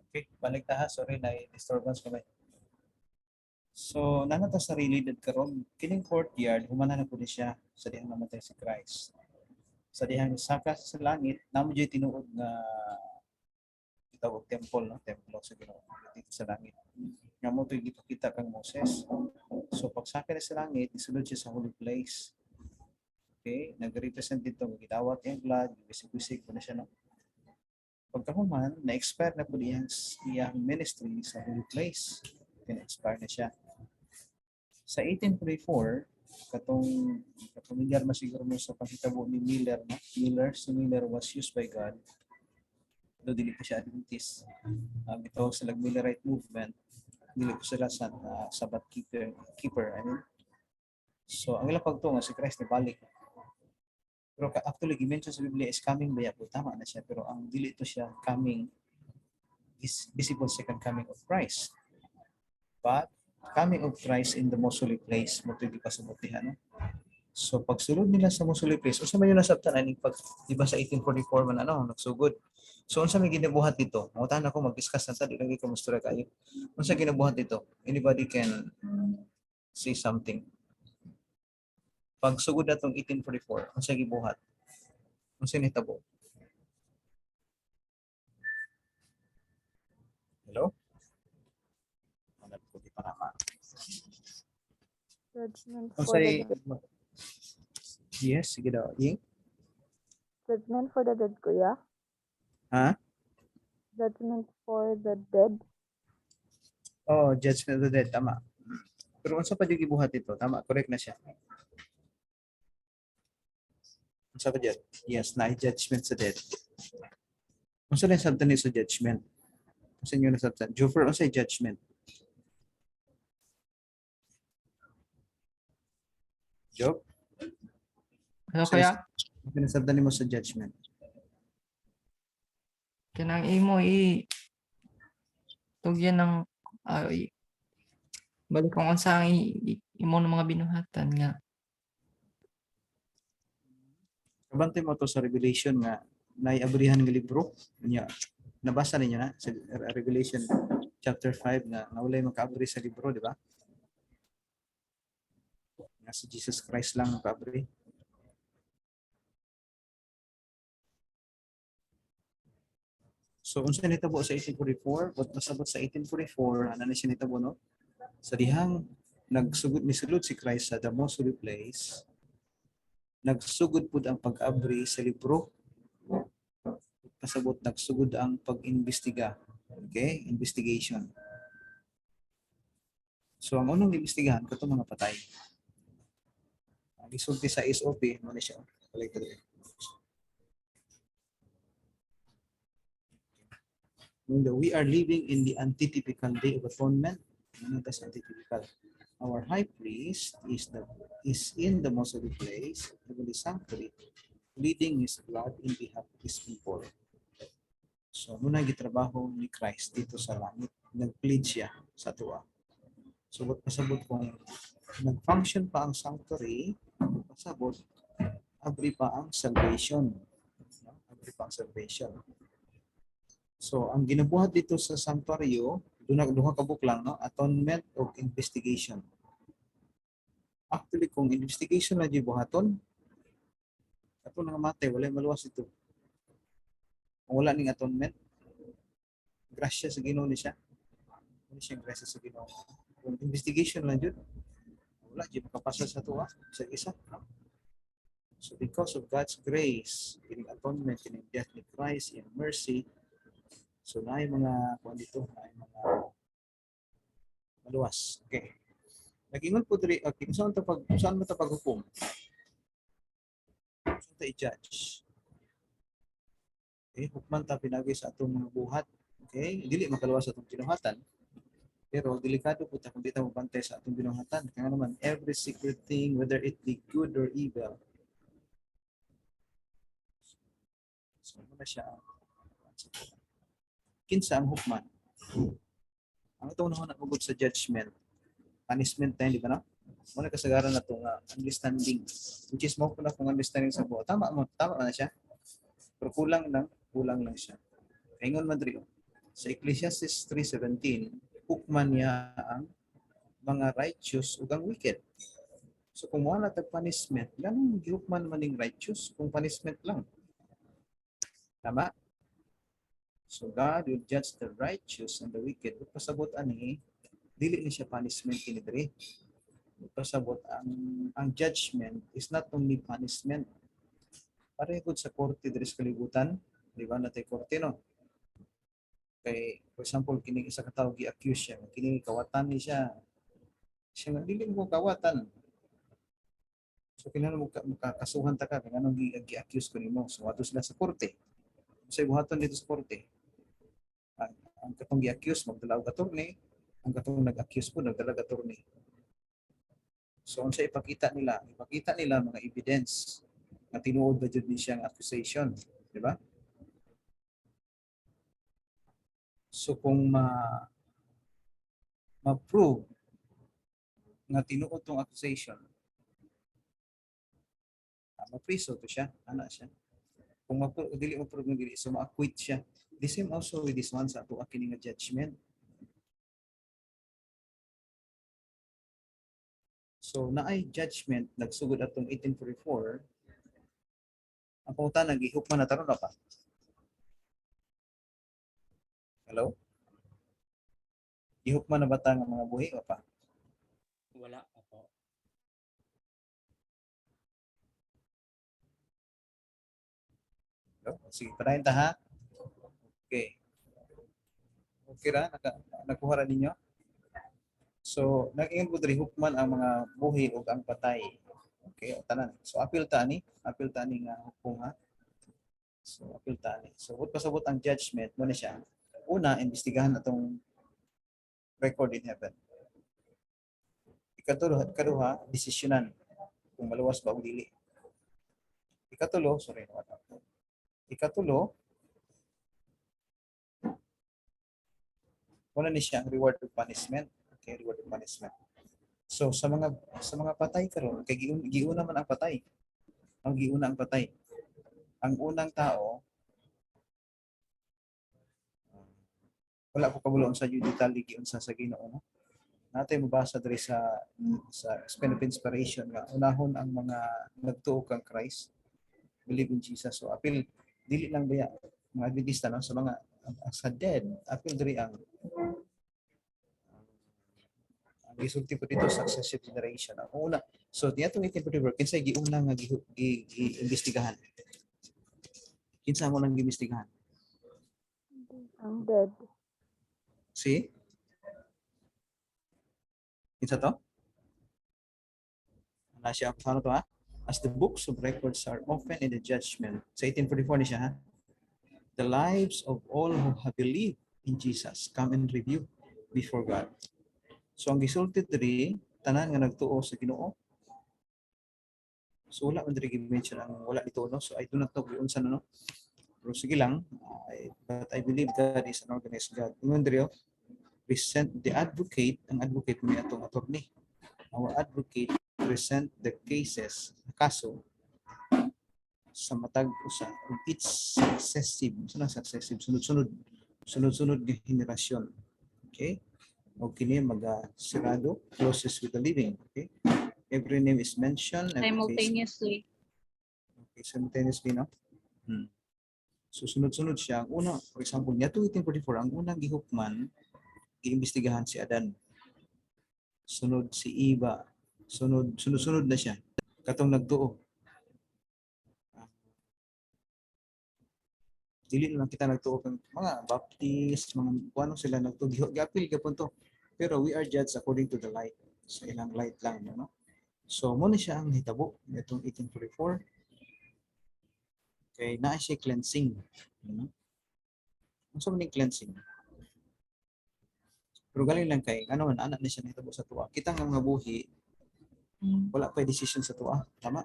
Okay, balik ta ha. Sorry na disturbance kami. So, nanatas sa related karon kining courtyard humana na pud siya sa dihang namatay si Christ. Sa dihang saka sa langit, namo jay tinuod nga gitawag temple, no? Templo sa Ginoo dito sa langit. Nga mo to'y gipakita kang Moses. So, pagsaka na sa langit, isulod siya sa holy place. Okay, nag-represent dito, gitawat yung blood, bisig-bisig po na siya, no? Pagkahuman, na-expire na po iyang ministry sa holy place. Na-expire na siya. Sa 1844, katong kapamilyar masiguro mo sa paghitabo ni Miller, no? Si Miller was used by God. Do dili pa siya Adventist. Gitawag sila Millerite movement. Dili ko sila sa Sabbath keeper, I mean. So, ang ilang pagtunga si Christ na balik. Pero actually, i-mention sa Biblia is coming ba po, tama na siya. Pero ang dili to siya coming is visible second coming of Christ. But coming of Christ in the most holy place, mo ito pasabutihan. No? So pagsulod nila sa most holy place, unsa man yung nasabtan aning pag diba sa 1844 man nagsugod. So unsa may ginabuhat dito? Mangutan ako mag-discuss na sa di lagi ko mustura kayo. Unsa ginabuhat dito? Anybody can say something. Pagsugod natong 1844, unsa gibuhat? Unsa nitabo? Hello? Manap ko di panama. Judgment for the dead. Yes, sige daw. Ying? Judgment for the dead, kuya. Ha? Judgment for the dead. Oh, judgment of the dead, tama. Pero unsa pa di gibuhat ito? Tama, correct na siya. Unsa pa dyan? Yes, na judgment sa dead. Unsa na sabtan ni sa judgment? Unsa inyo na sabtan? Juffer, unsa judgment? Job? Ano kaya? Unsa na sabtan nimo sa judgment? Kanang imo tugyan ng balik kung unsa ang imo ng mga binuhatan nga. Kabantay mo to sa Revelation nga naiabrihan nga libro. Nya nabasa ninyo na sa Revelation chapter 5 na nawalay makaabri sa libro, di ba? Nga si Jesus Christ lang makaabri. So unsa nitabo sa 1844? What nasabot sa 1844? Ano na siya nitabo, no? Sa dihang misulod si Christ sa the most holy place, nagsugod pud ang pag-abri sa libro. Pasabot nagsugod ang pag-imbestiga. Okay? Investigation. So ang unang imbestigahan kato mga patay. Ang isulti sa SOP, mo na siya. We are living in the antitypical day of atonement. Ano tas antitypical? Our high priest is in the most holy place, heavenly sanctuary, pleading his blood in behalf of his people. So, muna gitrabaho ni Christ dito sa langit. Nag-plead siya sa tuwa. So, what pasabot kung nag-function pa ang sanctuary, pasabot, abri pa ang salvation. Abri pa ang salvation. So, ang ginabuhat dito sa sanctuaryo, duha ka book lang, no? Atonement of investigation. Actually, kung investigation na di buhaton, ato nga matay, wala maluwas ito. Kung wala ning atonement, grasya sa Ginoo ni siya. Ano siyang grasya sa Ginoo? Kung investigation lang yun, wala, di makapasa sa tuwa, sa isa. So because of God's grace, kining atonement, kining death ni Christ, in mercy, so na yung mga, kung dito, na yung mga maluwas. Okay. Nag-ingon po diri, okay, saan mo ito paghukom? Saan ito i-judge? Okay, hukman ta pinagi sa atong mga buhat. Okay, dili makaluwas sa atong binuhatan. Pero delikado po ta kung di ta mabantay sa atong binuhatan. Kaya naman, every secret thing, whether it be good or evil, so ano na siya? Kinsa ang hukman? Ang itong nahon nagugod sa judgment, punishment tayo, di ba na? Muna kasagaran na itong understanding. Which is mo pala kung understanding sa buo. Tama na siya. Pero kulang lang siya. Ingon man rin. Sa Ecclesiastes 3:17, hukman niya ang mga righteous ug ang wicked. So kung wala tag punishment, ganun gihukman man ning righteous kung punishment lang. Tama? So God will judge the righteous and the wicked. Ug pasabot ani, dili ni siya punishment kini diri. Ug pasabot ang judgment is not only punishment. Pareho gud sa korte diri sa kalibutan, di ba? Natay korte no. Kay for example kini isa ka tawo gi-accuse siya, kini kawatan ni siya. Siya nga dili mo kawatan. So kinahanglan mo makakasuhan ta ka kung anong gi-accuse ko nimo. So ato sila sa korte. Sa buhaton dito sa korte. Ang katong gi-accuse magdala og attorney, ang katong nag-accuse po nagdala og attorney. So unsa ipakita nila? Ipakita nila mga evidence na tinuod ba jud ni siyang accusation, di ba? So kung ma-prove nga tinuod tong accusation, mapriso to siya, ana siya. Kung dili ma-prove nga dili, so ma-acquit siya. The same also with this one sa ato kini nga judgment. So naay judgment nagsugod atong 1844. Ang pangutana gihukman na taron na pa. Hello? Gihukman na ba ta nga mga buhi o pa? Wala pa po. Hello? Sige, padayon ta ha. Okay. Okay ra? Nakuha ra ninyo? So, nag-ingon ko diri hukman ang mga buhi ug ang patay. Okay, o tanan. So, apil ta ni nga hukom ha. So, apil ta ni. So, what pasabot ang judgment mo na siya. Una, imbestigahan atong record in heaven. Ikaduha, desisyonan kung maluwas ba o dili. Ikatulo, wala ni siya reward or punishment. Okay, reward or punishment. So sa mga patay karon kay giuna man ang patay. Giuna ang patay. Ang unang tao wala ko kabulon sa detalye giunsa sa Ginoo no. Natay mabasa diri sa Spin of Inspiration nga unahon ang mga nagtuo kang Christ, believe in Jesus. So apil dili lang baya mga Adventista no sa mga sa dead, apil diri ang gisulti po dito successive generation. Ang una, so niadtong 1844 kinsa giuna nga gi-imbestigahan. Kinsa mo nang gi-imbestigahan? Ang dead. Si? Kinsa to? Ana siya ano to ha? As the books of records are often in the judgment. Sa 1844 ni siya ha? The lives of all who have believed in Jesus come in review before God. So ang gisulti diri tanan nga nagtuo sa Ginoo. So wala man diri gi-mention ang wala dito no. So I do not know kung unsa no. Pero sige lang, but I believe God is an organized God. Ingon diri present the advocate, ang advocate mo atong attorney. Our advocate present the cases, kaso sa matag usa each successive, sunod-sunod nga henerasyon. Okay? O kini maga-sirado, closest with the living. Okay? Every name is mentioned. Simultaneously. Okay, simultaneously, no? So sunod-sunod siya. Ang una, for example, niya 1844, ang unang gihukman, giimbestigahan si Adan. Sunod si Eva. Sunod-sunod na siya. Katong nagtuo. Dili lang kita nagtuo kang mga Baptist, mga kuano sila nagtuo. Gapil gyapon to. Pero we are judged according to the light. So ilang light lang, no? So mo ni siya ang hitabo nitong 1844. Kay naa siya cleansing, no? Unsa man ning cleansing? Pero galing lang kay ano man anak ni siya nahitabo sa tuwa. Kita nga mga buhi wala pa decision sa tuwa, tama?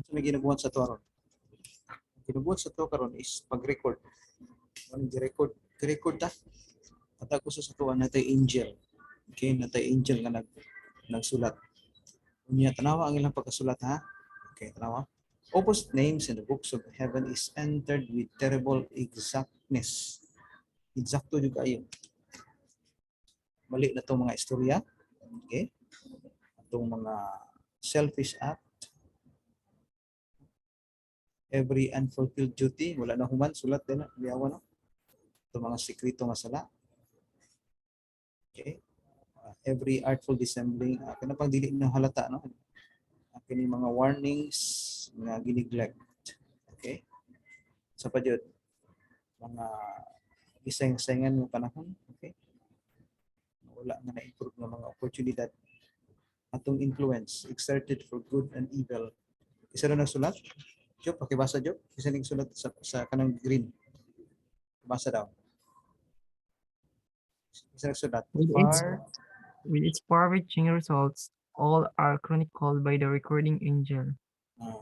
Unsa may ginagawa sa tuwa ron? Ginubuhat sa tuwa karon is pag-record. Ano gi-record ta? Patag uso sa tuwa natay angel. Okay, natay angel nga nagsulat. Unya tanawa ang ilang pagkasulat ha. Okay, tanawa. Opposite names in the books of heaven is entered with terrible exactness. Eksakto juga kayo. Mali na itong mga istorya. Okay? Itong mga selfish act. Every unfulfilled duty. Wala na human. Sulat din na. Liyawan na. Itong mga sekreto nga sala. Okay? Every artful dissembling. Kanapang dili na halata. No? Kini mga warnings nga gineglect. Okay? Sa pa jud mga iseng-sengan ng panahon. Okay? Wala nga na-improve ng mga oportunidad atong influence exerted for good and evil. Isa na nagsulat? Job, pakibasa Job. Isa ning sulat sa kanang green. Basa daw. Isa nagsulat. With its far-reaching results, all are chronicled by the recording angel.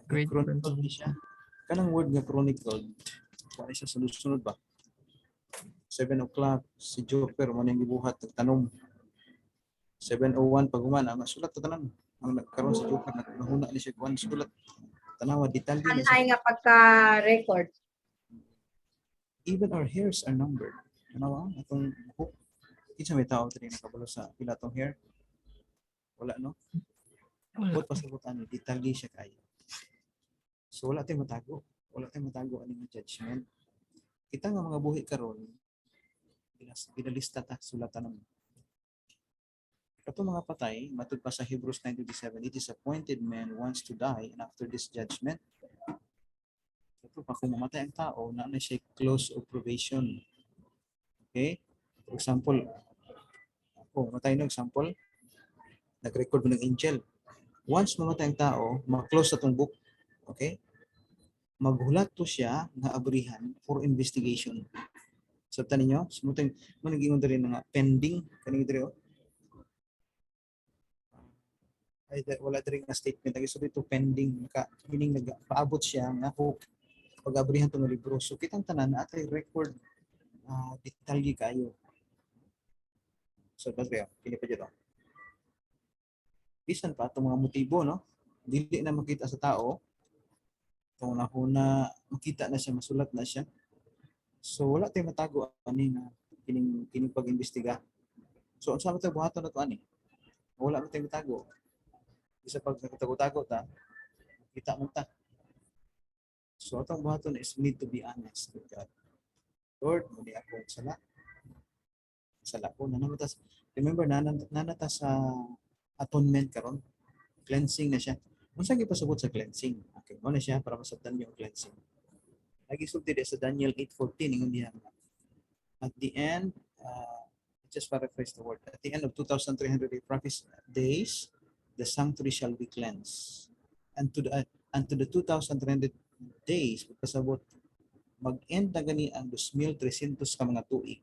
Great Chronicle ni siya. Kanang word nga chronicle, kung siya sunod-sunod ba? 7 o'clock, si Joker, mo nang gibuhat, nagtanom. 7:01, pag human, ang sulat na tanan. Ang nagkaroon si Joker, nahuna ni siya kuhan, sulat. Tanawa, detalye ni siya. Anay nga pagka-record. Even our hairs are numbered. Tanawa, atong buhok. Kinsa may tao tayo nakabalo sa pila atong hair? Wala, no? Wala. Bukod pa sa butan, detalye siya kayo. So wala tayong matago. Wala tayong matago aning judgment. Kita nga mga buhi karon ginalista ta sulatan naman. Kato mga patay, matud pa sa Hebrews 9:27, it is appointed man wants to die and after this judgment. Kato pa kung mamatay ang tao, na siya close of probation. Okay? For example, ako, matay na example, nag-record mo ng angel. Once mamatay ang tao, ma-close sa tong book. Okay? Maghulat to siya nga abrihan for investigation. Sabta ninyo? Sumutang managing rin nga pending kaning diri oh. Ay wala diri nga statement agi so dito pending ka meaning nagpaabot siya nga pag-abrihan tong libro. So kitang tanan na atay record detalye kayo. So dito kini pa dito. Bisan pa itong mga motibo no. Dili na makita sa tao. Kung nahuna, makita na siya, masulat na siya. So wala tayong matago ani na kining pag-imbestiga. So unsa man tayo buhaton nato ani? Wala man tayong matago. Isa pag nakatago-tago ta, kita man ta. So atong buhaton is need to be honest with God. Lord, muli ako sala. Sala ko na namatas. Remember nanata sa atonement karon. Cleansing na siya. Unsa gipasabot sa cleansing? Okay, mo na siya para masabtan yung cleansing. Lagi sulti sa Daniel 8:14 ingon diha. At the end, just paraphrase the word. At the end of 2,300 days, the sanctuary shall be cleansed. And to the 2,300 days, pagkasabot, mag-end na gani ang 2,300 ka mga tuig.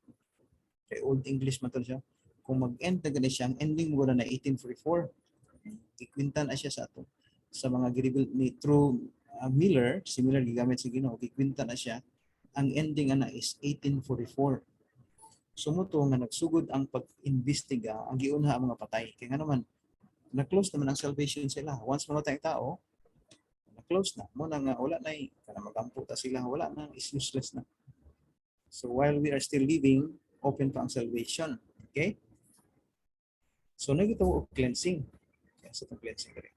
Kay Old English man to siya. Kung mag-end na gani siya, ang ending mo na 1844, ikwintan na siya sa ato. Sa mga giribil ni True Miller, similar gigamit sa Ginoo, ikwinta na siya. Ang ending ana is 1844. Sumuto nga nagsugod ang pag-imbestiga ang giuna ang mga patay. Kaya nga naman, na-close naman ang salvation sila. Once mamatay ang tao, na-close na. Muna nga, wala na kana magampo ta sila, wala na, is useless na. So while we are still living, open pa ang salvation. Okay? So nagitaw og cleansing. Kaya sa itong cleansing ka rin.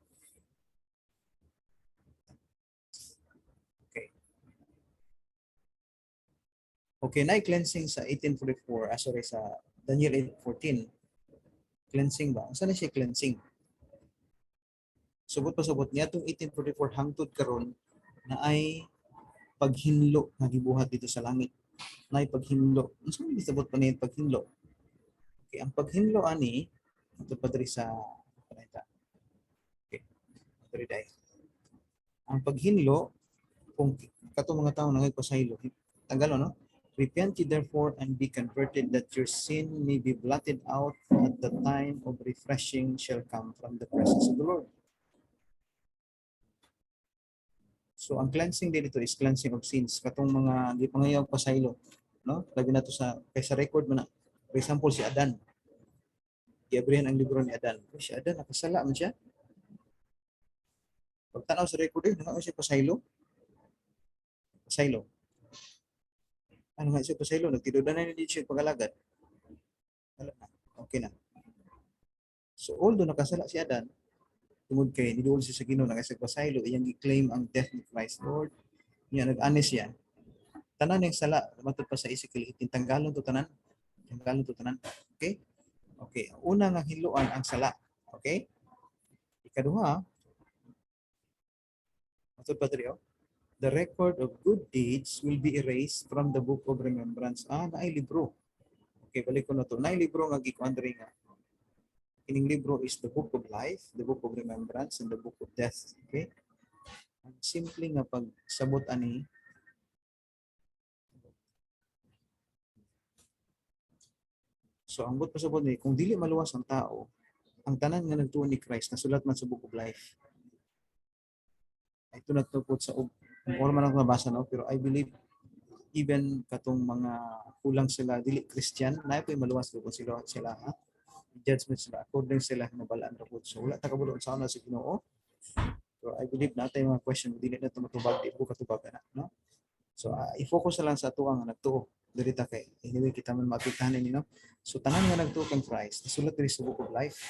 Okay, na-cleansing sa 1844, sorry, sa Daniel 8:14. Cleansing ba? Saan na siya cleansing? Subot pa subot niya itong 1844 hangtod karon na ay paghinlo nga gibuhat dito sa langit. Na ay paghinlo. Unsa man gisabot pa niya paghinlo? Okay, ang paghinlo ani ito pa diri sa kanita. Okay. Diri dai. Ang paghinlo kung katong mga tawo nagpasaylo, Tagalog no? Repent ye therefore and be converted that your sin may be blotted out at the time of refreshing shall come from the presence of the Lord. So ang cleansing dito is cleansing of sins. Katong mga di pangayaw pasaylo, no? Labi na to sa kaysa record mo na. For example si Adan. Giabrihan ang libro ni Adan. Si Adan nakasala man siya. Pagtanaw sa record naka siya pasaylo. Pasaylo. Ano nga siya pasaylo, nagtidudan na ni siya pagalagad. Wala na. Okay na. So although nakasala si Adan, tungod kay niduol siya sa Ginoo nakasag pasaylo, iyang i-claim ang death ni Christ Lord. Niya nag-anis siya. Tanan yung sala, matod pa sa Ezekiel 18, tanggalon to tanan. Tanggalon to tanan. Okay? Okay. Una nga hiluan ang sala. Okay? Ikaduha, matod pa diri, the record of good deeds will be erased from the book of remembrance. Naay libro. Okay, balik ko na to. Naay libro nga gikuan diri nga. Kining libro is the book of life, the book of remembrance, and the book of death. Okay? Ang simple nga pagsabot ani, so ang but pasabot ni, kung dili maluwas ang tao, ang tanan nga nagtuon ni Christ nasulat man sa book of life. Ito nagtupot sa or man ako nabasa no, pero I believe even katong mga kulang sila dili Christian, na po maluwas kung sila ha? Judgment sila according sila nabalaan ra pud. So wala ta kabulon sa una sa Ginoo. So I believe natay mga question dili na tumutubag di ko katubag na, no? So i-focus na lang sa tuang nagtuo diri ta kay anyway kita man maapektahan ni no. So tanan nga nagtuo kang Christ, nasulat diri sa book of life.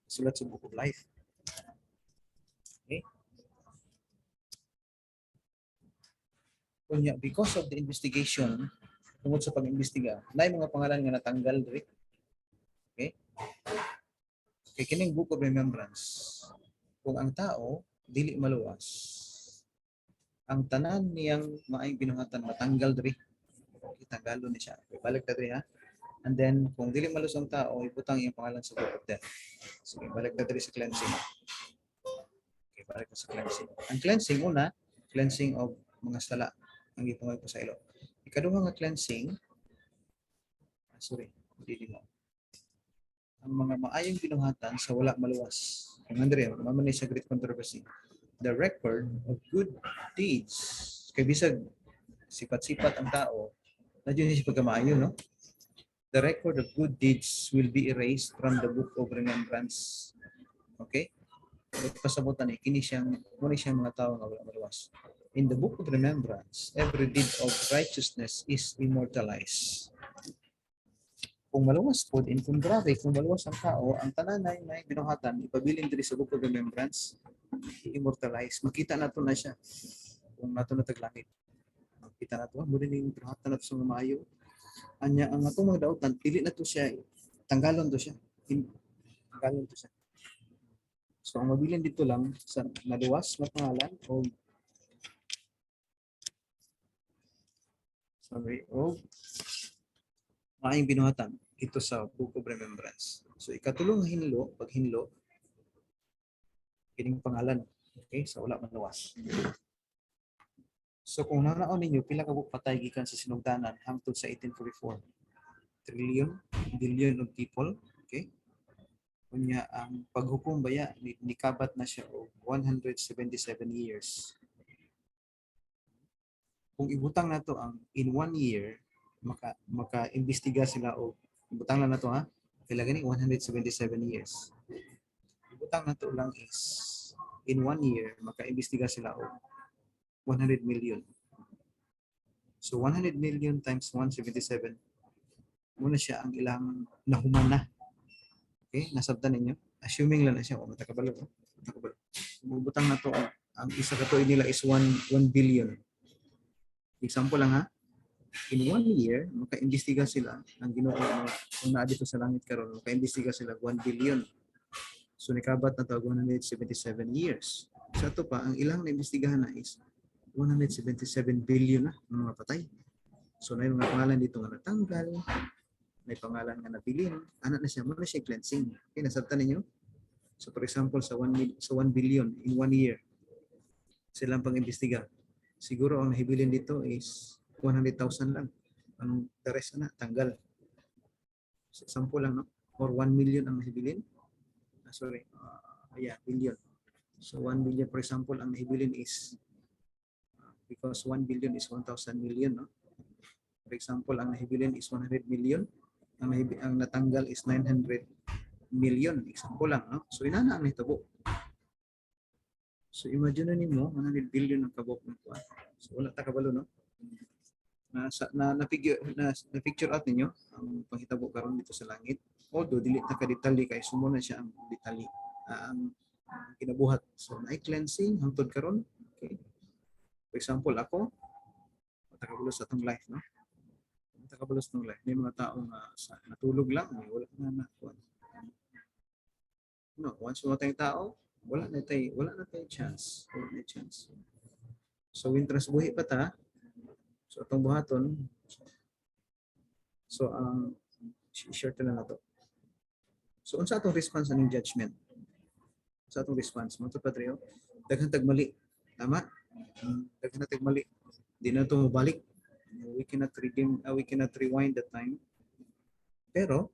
Sulat sa book of life. Okay? Kunya, because of the investigation, tungod sa pag-imbestiga, na mga pangalan nga natanggal diri. Okay? Kay kining book of remembrance, kung ang tao dili maluwas, ang tanan niyang maayong binuhatan matanggal diri. Itanggalon ni siya. Okay, balik ta diri ha. And then kung dili maluwas ang tao, ibutang iyang pangalan sa book of death. Sige, balik ta diri sa cleansing. Okay, balik ta sa cleansing. Ang cleansing una, cleansing of mga sala ang gipangay po sa ilo. Ikaduha nga cleansing, dili mo. Ang mga maayong binuhatan sa wala maluwas. Ang Andre, mamanay sa great controversy. The record of good deeds. Kay bisag sipat-sipat ang tao, na dyan siya pagkamaayo, no? The record of good deeds will be erased from the book of remembrance. Okay? Pasabutan eh, kini siyang mga tao nga wala maluwas. In the book of remembrance, every deed of righteousness is immortalized. Kung maluwas po din, kung grabe, kung maluwas ang tao, ang tananay na binuhatan, ipabiling diri sa book of remembrance, immortalized. Makita nato na siya kung nato na taglangit. Makita nato, muli ning binuhatan nato sa maayo. Anya, ang atong mga dautan, pili na to siya, tanggalon to siya. Tanggalon to siya. So, ang mabilin dito lang, sa naluwas na pangalan, o maayong binuhatan ito sa Book of Remembrance. So ikatulong hinlo, pag hinlo, kining pangalan, okay, sa wala maluwas. So kung nanaon ninyo, pila ka patay gikan sa sinugdanan hangtod sa 1844. Billion of people, okay? Kunya ang paghukom baya nikabat na siya og 177 years. Kung ibutang nato ang in 1 year, maka-imbestiga sila o ibutang na nato ha, kaya gani 177 years. Ibutang nato lang is in 1 year, maka-imbestiga sila o 100 million. So 100 million times 177, muna siya ang ilang nahuman na. Okay, nasabtan ninyo. Assuming lang na siya, matakabalo. Ibutang nato ang isa ka nila is 1 billion. Example lang ha, in 1 year, maka-imbestiga sila ang Ginoo kung naa dito sa langit karon, maka-imbestiga sila 1 billion. So nikabat na to 177 years. Sa to pa, ang ilang na-imbestigahan na is 177 billion na ng mga patay. So na yung mga pangalan dito nga natanggal, may pangalan nga nabilin, anak na siya, muna siya cleansing. Okay, nasabtan ninyo? So for example, sa 1 billion in 1 year, silang pang-imbestiga. Siguro ang nahibilin dito is 100,000 lang. Ang the rest na tanggal. So, example lang, no? Or 1 million ang nahibilin. Billion. So 1 billion, for example, ang nahibilin is because 1 billion is 1,000 million, no? For example, ang nahibilin is 100 million. Ang natanggal is 900 million. Example lang, no? So inana ang nahitabo. So imagine nimo 100 billion ang kabok ng kuan. So wala ta kabalo, no? na picture out ninyo ang panghitabo karon dito sa langit. Although dili ta ka detalye kay sumo na siya ang detalye ang kinabuhat. So na cleansing hangtod karon. Okay. For example, ako matakabulos atong life, no? Matakabulos ng life. May mga tao nga natulog lang, may wala na kuan. No, once mamatay ang tao, wala na tay chance. Wala na chance. So wintras buhi pa ta. So atong buhaton. So share na nato. So unsa atong response aning judgment? Sa atong response mo to Patrio, daghan tag mali. Tama? Daghan tag mali. Di na to mabalik. We cannot rewind the time. Pero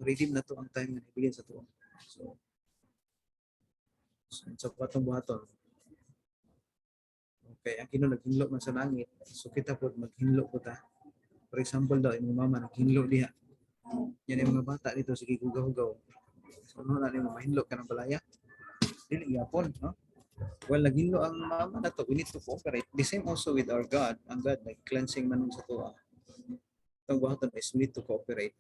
redeem na to ang time nga ibigay sa tuwa. So sa patong buhaton. Okay, ang Ginoo naghinlo man sa langit. So kita pod maghinlo po ta. For example daw, imong mama naghinlo diha. Yan yung mga bata dito sige hugaw-hugaw. So ano na nimo mahinlo ka ng balaya? Dili gyapon, no? Well, naghinlo ang mama na to, we need to cooperate. The same also with our God. Ang God, nag-cleansing man sa tuwa. Itong buhaton is we need to cooperate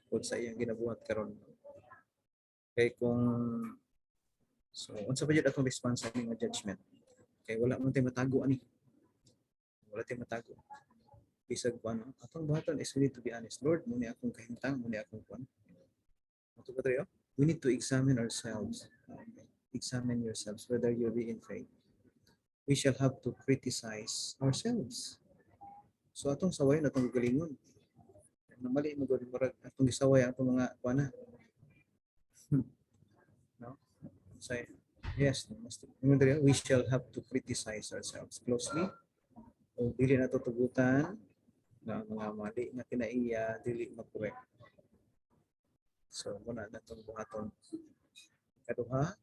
kung sa iyang ginabuhat karon. Okay, kung so, unsa ba yun atong response sa mga judgment? Okay, wala man tayo matago ani. Wala tayo matago. Bisag ko ano, atong buhaton is we need to be honest. Lord, muna akong kahintang, muna akong kuan. Ito ba tayo? We need to examine ourselves. Okay. Examine yourselves whether you be in faith. We shall have to criticize ourselves. So atong saway na atong galingon. Namali mo gud murag atong gisaway atong mga kuana. No? So yes, we shall have to criticize ourselves closely. O dili na tutugutan na mga mali nga kinaiya dili ma-correct. So muna na itong buhaton. Kaduha,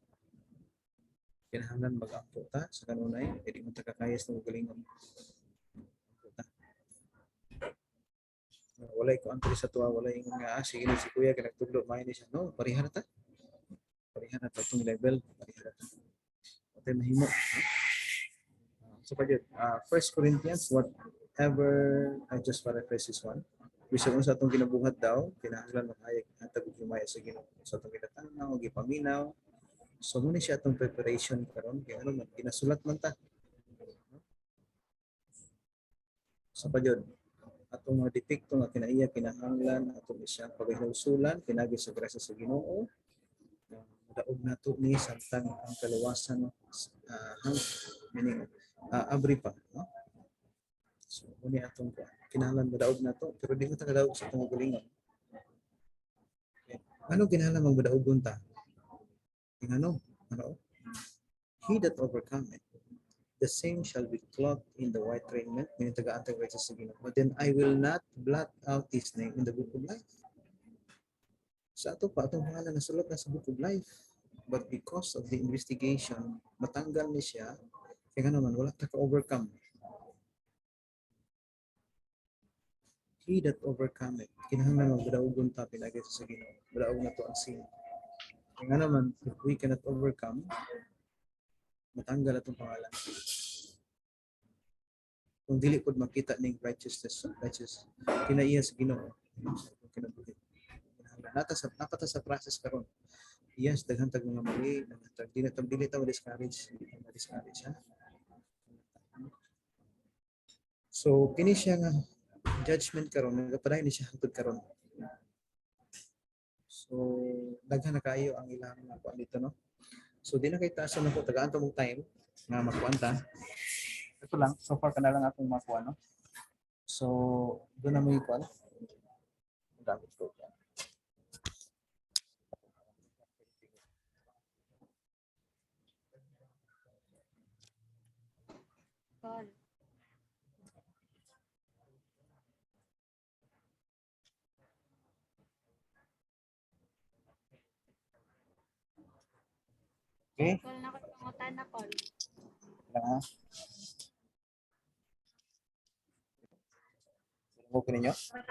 kinahanglan mag-ampo ta sa kanunay, hindi mo takakayas ng galingon. Walay ko ang sa tuwa, walay nga, sige na si kuya, kinagtudlo, mahin siya. No, parihan na ta. Parihan na ta itong level. Parihan na ta. Ito yung mahimo. So pa yun, 1 Corinthians, whatever, I just paraphrase this one. Bisa kung sa itong kinabuhat daw, kinahanglan makayag at tagugumaya sa Ginoo. Sa itong kinatanaw, gipaminaw. So muna siya itong preparation karon kaya ano man, ginasulat man ta. Sa pa yun, atong mga depekto nga kinaiya kinahanglan atong isang paghinusulan pinagi sa grasya sa Ginoo. Daog nato ni samtang ang kaluwasan meaning abri pa, no? So muni atong kinahanglan madaog nato pero di mo ta kadaog sa atong galingon. Okay. Ano kinahanglan magdaogon ta? Ano? He that overcometh, the same shall be clothed in the white raiment, meaning taga-antay righteous sa Ginoo. But then I will not blot out his name in the book of life. Sa ato pa, atong pangalan nasulat na sa book of life. But because of the investigation, matanggal ni siya, kaya naman, wala ta ka-overcome. He that overcometh, kinahanglan magdaogon ta pinagi sa Ginoo. Madaog na to ang sin. Kaya naman, if we cannot overcome, matanggal atong pangalan. Kung dili pod makita ning righteousness, righteous, kinaiya sa Ginoo. Kinabuhi. Napata sa process karon. Yes, daghan tag mga mali, dili ta discourage, ha. So kini siya nga judgment karon, nagapaday ni siya hangtod karon. So daghan na kayo ang ilang kuan dito, no. So di na kay taas na ko tagaan to mong time nga makuanta. Ito lang, so far kana lang akong makuha, no. So doon na mo ikuan. Gamit ko. Call. Okay? Call na ko pangutan na call. Ha? Okay ninyo? Okay.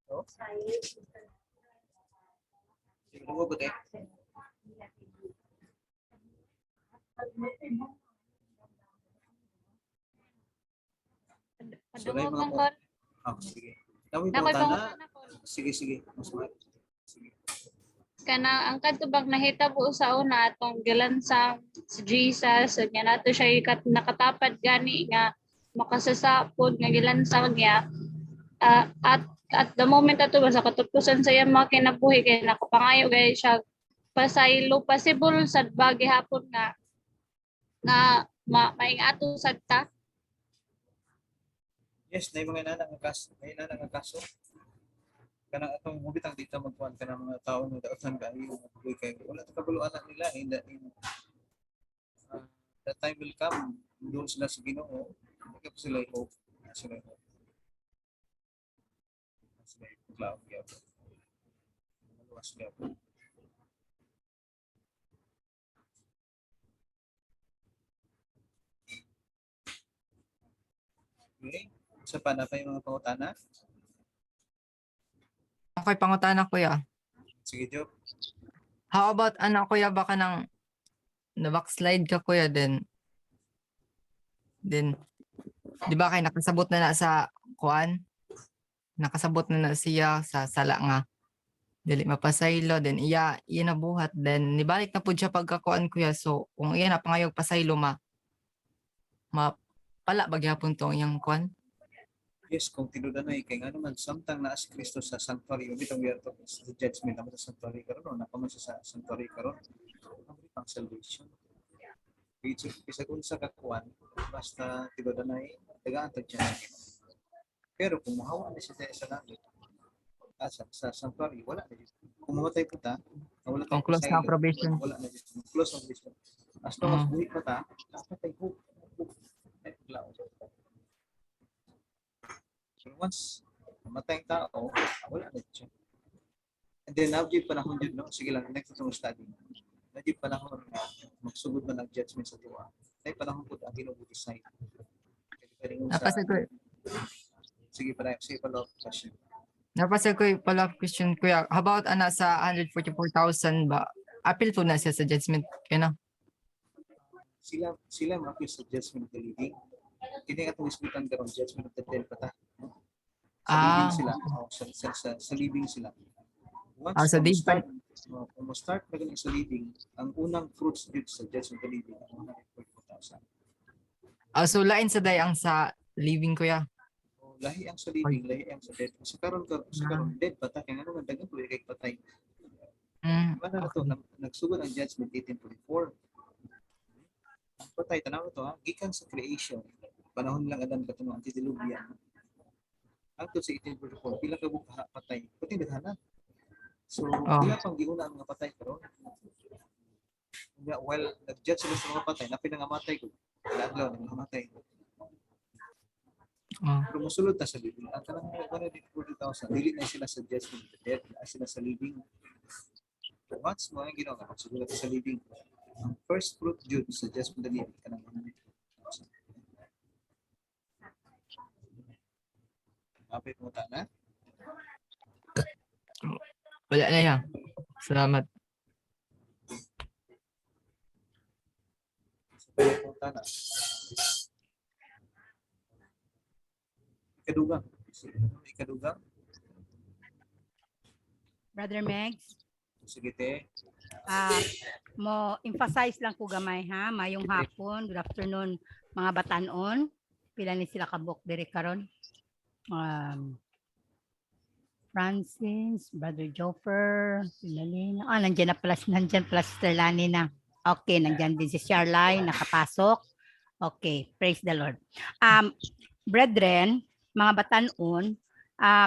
So, siguro ba tayo? So, na yung mga Padungog man po. kol. Sige. Tawid Nakoy po tana. pangutana kol. Sige. Mas mahal. Sige. Kana ang katubag nahitabo sa una atong gilansang si Jesus ug nga nato siya nakatapad gani nga makasasapod nga gilansang niya. At the moment ato ba sa katupusan sa iyang mga kinabuhi kay nakapangayo gay siya pasaylo possible sad bagi hapon nga maing ato sad ta. Yes, na yung mga inanang nga kaso. Kanang atong mubitang dito magkuhan ka ng mga tao na daotan kayo kay wala ta kabuluan na nila that time will come doon sila sa Ginoo hindi ka sila hope sila hope sila cloud gyud maluwas gyud okay sa panapay mga pangutana Okay, pangutana kuya. sige Job. How about kuya baka nang na-backslide ka kuya then di ba kay nakasabot na sa kuan? Nakasabot na siya sa sala nga dili mapasaylo then iya nabuhat then nibalik na pud siya pagkakuan kuya so kung iya na pangayog pasaylo pala bagyapon tong iyang kuan. Yes, kung tinudanay kay nga naman samtang naa si Kristo sa sanctuary bitong we are talking sa judgment naman sa sanctuary karon na pa man siya sa sanctuary karon ang salvation. Bisa kung sa kakuan basta tinudanay tagaan tag siya. Pero kung mahawa na siya sa langit sa sanctuary wala na dito. Kung mamatay po ta wala Kung close na ang probation. wala na dito. Close ang probation. As long as buhi pa ta dapat ay hope. So once namatay ang tao, wala na siya. And then now di panahon yun, no? Sige lang, next itong study. Na di panahon na magsugod na ng judgment sa tuwa. Ay panahon po ang ginug-decide. Napasag ko Sige pa follow-up question. follow-up question kuya. How about sa 144,000 ba? Appeal po na siya sa judgment kaya na. Sila ma-appeal sa judgment of the living. Kini atong isbitan karon judgment of the dead pata. Sa living sila. Sa living sila. Once sa dead pa. Kung start na ganun sa living, ang unang fruits dito sa judgment of the living, ang 144,000. So lain sa day ang sa living kuya. Lahi ang sa living, lahi ang sa dead. Sa karon dead pata kay ano man dagan tuloy kay patay. Mana na to nagsugod ang judgment 1844. Patay tanaw to gikan sa creation. Panahon lang adan katong antediluvian. Hangtod sa 1844 pila ka buka patay. Puting daghanan. So pila pang giuna ang mga patay karon. While nag-judge sila sa mga patay, napinangamatay ko. Adlaw nang namatay. Pero musulod ta sa living. Ang kanang 140,000 dili na sila sa judgment of the dead, sila sa living. Once mo ang ginawa, siguro sa living. Ang first fruit jud sa judgment of the living kanang 140,000. Apit mo ta na? Wala na yan. Salamat. Apit mo ta na. Ikadugang. Brother Megs, Sige te. mo emphasize lang ko gamay ha, mayong hapon, good afternoon mga batanon. Pila ni sila kabuk diri karon. Francis, Brother Joffer, Sinalina. Nandiyan pala si Sterlani na. Okay, nandiyan din si Charlene, nakapasok. Okay, praise the Lord. Brethren, mga batanon,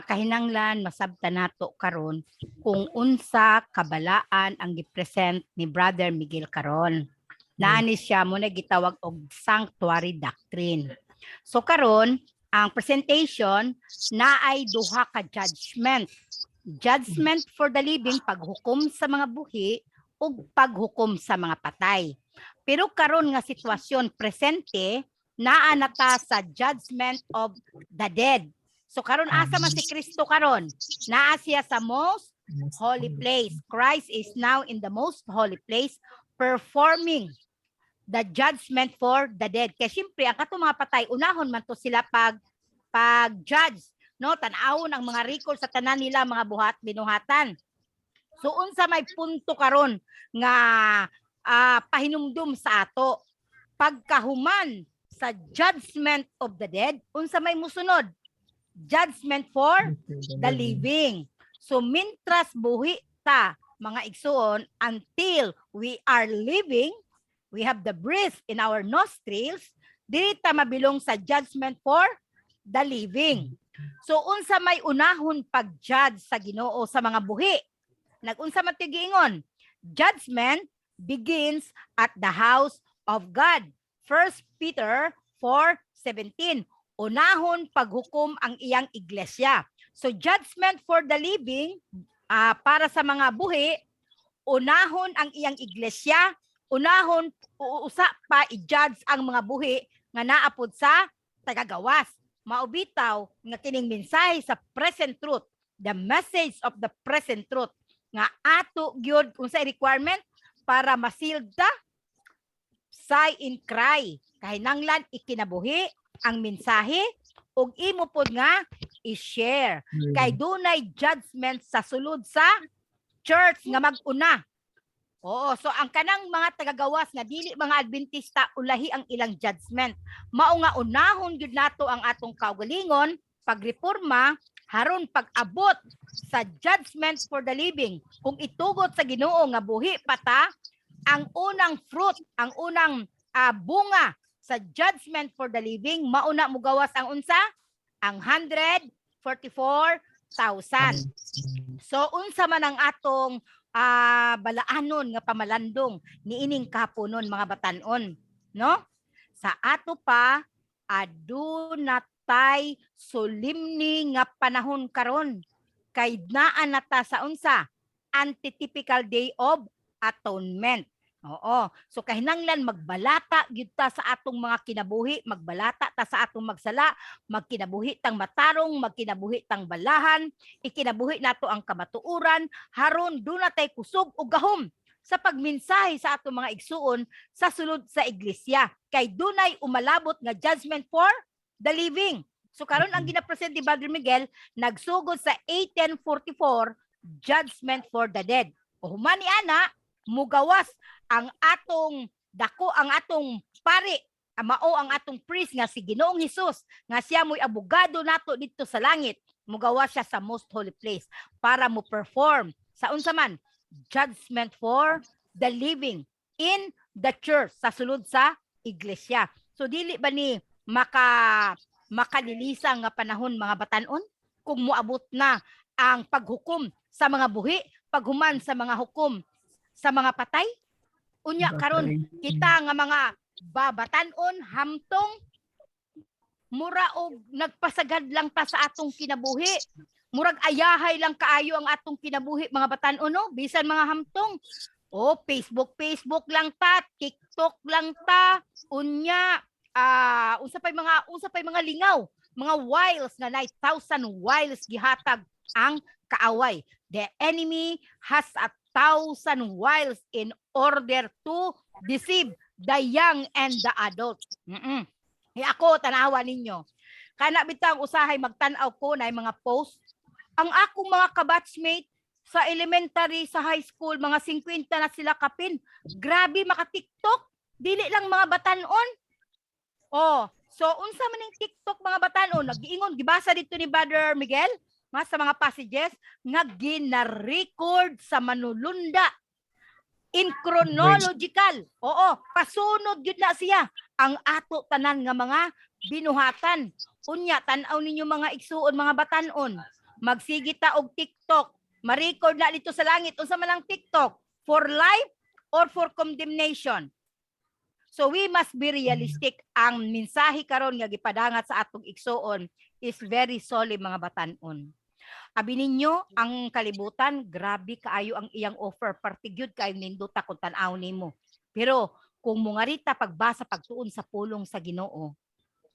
kahinanglan masabta nato karon kung unsa kabalaan ang gipresent ni Brother Miguel karon. Naani siya mo na gitawag og sanctuary doctrine. So karon ang presentation naay duha ka judgment. Judgment for the living, paghukom sa mga buhi ug paghukom sa mga patay. Pero karon nga sitwasyon presente naa na ta sa judgment of the dead. So karon asa man si Kristo karon? Naa siya sa most holy place. Christ is now in the most holy place performing the judgment for the dead. Kaya siyempre, ang katong mga patay, unahon man to sila pag-judge. No? Tanawon ang mga record sa tanan nila, mga binuhatan. So unsa may punto karon nga pahinumdum sa ato. Pagkahuman sa judgment of the dead, unsa may musunod? Judgment for the living. So mintras buhi ta mga igsoon until we are living, we have the breath in our nostrils, dili ta mabilong sa judgment for the living. So unsa may unahon pag-judge sa Ginoo sa mga buhi? Nag-unsa man tigiingon? Judgment begins at the house of God. 1 Peter 4:17. Unahon paghukom ang iyang iglesia. So judgment for the living, para sa mga buhi, unahon ang iyang iglesia, unahon usa pa i-judge ang mga buhi nga naapod sa tagagawas. Maubitaw nga kining mensahe sa present truth, the message of the present truth, nga ato gyud unsa requirement para masealed ta, sigh and cry. Kahinanglan ikinabuhi ang mensahe ug imo pod nga i-share. Kay dunay judgment sa sulod sa church nga mag-una. Oo, so ang kanang mga tagagawas nga dili mga Adventista ulahi ang ilang judgment. Mao nga unahon gyud nato ang atong kaugalingon pagreforma haron pag-abot sa judgment for the living. Kung itugot sa Ginoo nga buhi pata, ang unang fruit, ang unang bunga sa judgment for the living, mauna mo gawas ang unsa? Ang 144,000. So unsa man ang atong balaanon nga pamalandong niining kapunon mga batanon, no? Sa ato pa aduna tay solemni nga panahon karon kay naa nata sa unsa? Antitypical day of atonement. Oo. So kahinanglan magbalata gyud ta sa atong mga kinabuhi, magbalata ta sa atong magsala, magkinabuhi tang matarong, magkinabuhi tang balahan, ikinabuhi nato ang kamatuoran, haron duna tay kusog ug gahom sa pagmensahe sa atong mga igsuon sa sulod sa iglesia. Kay dunay umalabot nga judgment for the living. So karon ang ginapresent ni Brother Miguel nagsugod sa 1844 judgment for the dead. O humani ana mugawas ang atong dako, ang atong pari, mao ang atong priest nga si Ginoong Hesus nga siya mo'y abogado nato dito sa langit. Mugawas siya sa most holy place para mo perform sa unsa man judgment for the living in the church sa sulod sa iglesia. So dili ba ni makalilisan nga panahon mga batanon kung moabot na ang paghukom sa mga buhi, paghuman sa mga hukom sa mga patay? Unya karon kita nga mga babatanon hamtong mura og nagpasagad lang ta sa atong kinabuhi. Murag ayahay lang kaayo ang atong kinabuhi mga batanon, no? Bisan mga hamtong. Facebook lang ta, TikTok lang ta. Unya unsa pay mga lingaw, mga wiles nga 9,000 wiles gihatag ang kaaway. The enemy has 1,000 wiles in order to deceive the young and the adult. Ako, tanawa ninyo. Kana bitang usahay magtanaw ko na mga post. Ang akong mga kabatchmate sa elementary, sa high school, mga 50 na sila kapin. Grabe, maka-TikTok. Dili lang mga batanon. So unsa man ning TikTok mga batanon? Nag-iingon, gibasa dito ni Brother Miguel, sa mga passages nga gina-record sa manulunda in chronological. Oo, pasunod yun na siya ang ato tanan nga mga binuhatan. Unya, tanaw ninyo mga igsuon, mga batanon. Magsigita og TikTok. Ma-record na dito sa langit. Unsa man ang TikTok? For life or for condemnation? So we must be realistic. Ang mensahe karon nga gipadangat sa atong igsuon is very solemn mga batanon. Abi ninyo ang kalibutan, grabe kaayo ang iyang offer, partigyud kaayo ninduta kung tan-aw nimo. Pero kung mungarita pagbasa pagtuon sa pulong sa Ginoo,